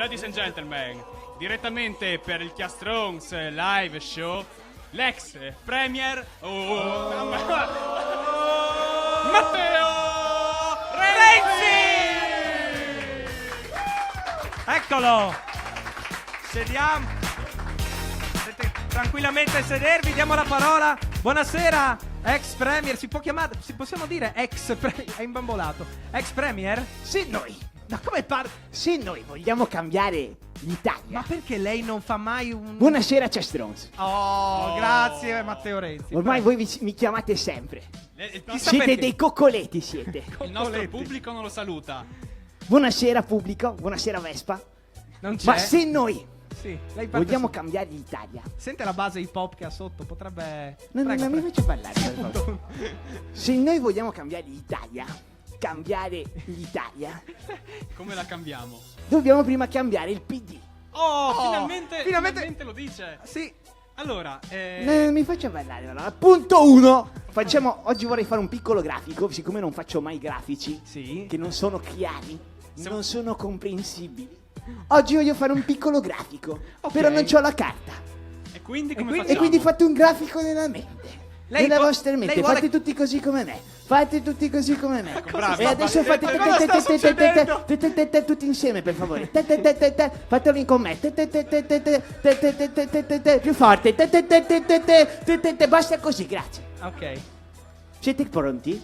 Ladies and gentlemen, direttamente per il Chiastrons live show, l'ex premier Matteo Renzi! Eccolo! Sediamo. Potete tranquillamente sedervi, diamo la parola. Buonasera, ex premier. Si può chiamare, possiamo dire ex premier? È imbambolato. Ex premier? Se noi, Ma come parla? se noi vogliamo cambiare l'Italia. Ma perché lei non fa mai un... Buonasera, Ciastrons. Oh, grazie Matteo Renzi. Ormai voi mi chiamate sempre. Il Chissà Siete perché. dei coccoletti, siete. nostro Coccoletti. pubblico non lo saluta. Buonasera, pubblico. Buonasera, Vespa. Non c'è. Ma se noi Sì, lei parte vogliamo su- cambiare l'Italia. Sente la base hip hop che ha sotto, potrebbe... No, Prego, non mi prego. faccio parlare, per favore. Se noi vogliamo cambiare l'Italia, Come la cambiamo? dobbiamo prima cambiare il PD. Oh, finalmente- finalmente lo dice. Sì. Allora, Non mi faccio parlare, allora. Punto 1. Oggi vorrei fare un piccolo grafico, siccome non faccio mai grafici, Sì. che non sono chiari, Siamo- non sono comprensibili. Oggi voglio fare un piccolo grafico, Ok. però non c'ho la carta. e quindi come quindi- E facciamo? quindi fate un grafico nella mente. Lei Nella può- vostra mente, lei vuole- fate tutti così come me. Fate tutti così come me. bravi. E adesso fate Cosa sta succedendo? tutti insieme, per favore. Fatelo con me. Più forte. Basta così, grazie. Ok. Siete pronti?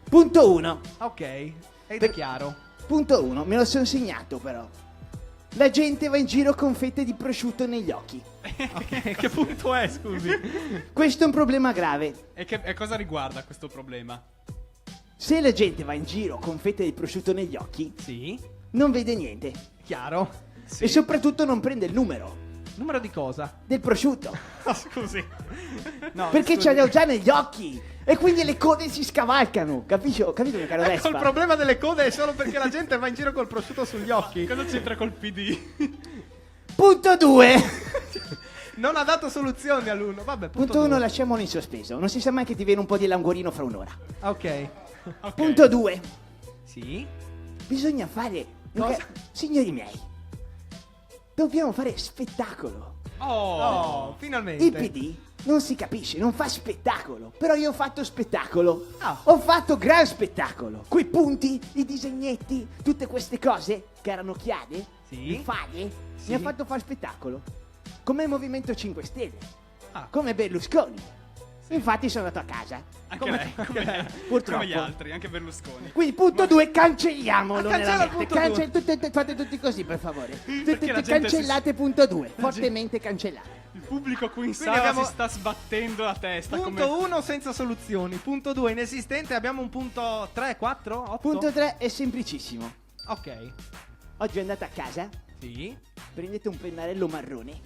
Punto 1. Ok. Ed è Per- chiaro. Punto 1. Me lo sono segnato però. La gente va in giro con fette di prosciutto negli occhi. Ok, che punto è, scusi? Questo è un problema grave. E cosa riguarda questo problema? Se la gente va in giro con fette di prosciutto negli occhi, Sì. non vede niente. Chiaro. Sì. E soprattutto non prende il numero Numero di cosa? del prosciutto. Scusi. No, Perché scusi. ce l'ho già negli occhi. E quindi le code si scavalcano. Capito, mio caro Ecco, Vespa? il problema delle code è solo perché la gente va in giro col prosciutto sugli occhi. Cosa c'entra col PD? Punto 2. Non ha dato soluzioni all'uno. Vabbè, Punto 1 due. lasciamolo in sospeso. Non si sa mai che ti viene un po' di languorino fra un'ora. Ok. Ok. Punto 2. Sì. Bisogna fare... Cosa? Signori miei, dobbiamo fare spettacolo. Oh, finalmente. Il PD non si capisce, non fa spettacolo. Però io ho fatto spettacolo. Ah. Ho fatto gran spettacolo. Quei punti, i disegnetti, tutte queste cose che erano chiare, Sì. le faghe, Sì. mi ha fatto fare spettacolo. Come il Movimento 5 Stelle, Ah. come Berlusconi. Infatti sono andato a casa. Anche lei, come lei. Purtroppo. Come gli altri, anche Berlusconi. Quindi punto 2, cancelliamolo. Ah, cancella il punto due. Fate tutti così, per favore. Perché la gente Cancellate punto 2, fortemente cancellate. Il pubblico qui in Quindi sala abbiamo- si sta sbattendo la testa. Punto come... 1 senza soluzioni. Punto 2 inesistente. Abbiamo un punto 3, 4, 8. Punto 3 è semplicissimo. Ok. Oggi andate a casa, Sì. prendete un pennarello marrone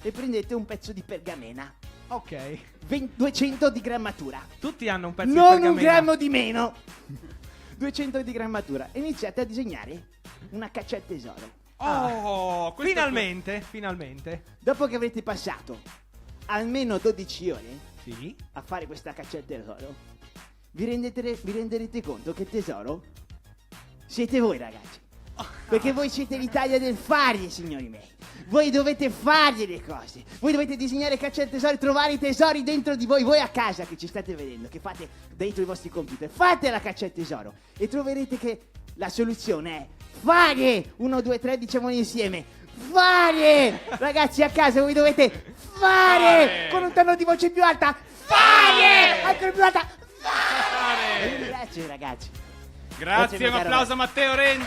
e prendete un pezzo di pergamena. Ok. 200 di grammatura. Tutti hanno un pezzo di Non pergamena. un grammo di meno. 200 di grammatura. E iniziate a disegnare una caccia al tesoro. Oh, questo Finalmente, finalmente. Dopo che avrete passato almeno 12 ore Sì. a fare questa caccia al tesoro, vi renderete conto che il tesoro siete voi, ragazzi. Perché voi siete l'Italia del fare, signori miei. Voi dovete fare le cose. Voi dovete disegnare caccia al tesoro, trovare i tesori dentro di voi. Voi a casa che ci state vedendo, che fate dentro i vostri computer, fate la caccia al tesoro e troverete che la soluzione è fare. 1, 2, 3, diciamolo insieme. Fare! Ragazzi, a casa voi dovete fare! Con un tono di voce più alta. Fare! Ancora più alta. Fare! Grazie, ragazzi. Grazie, mio un caro applauso a Matteo Renzi.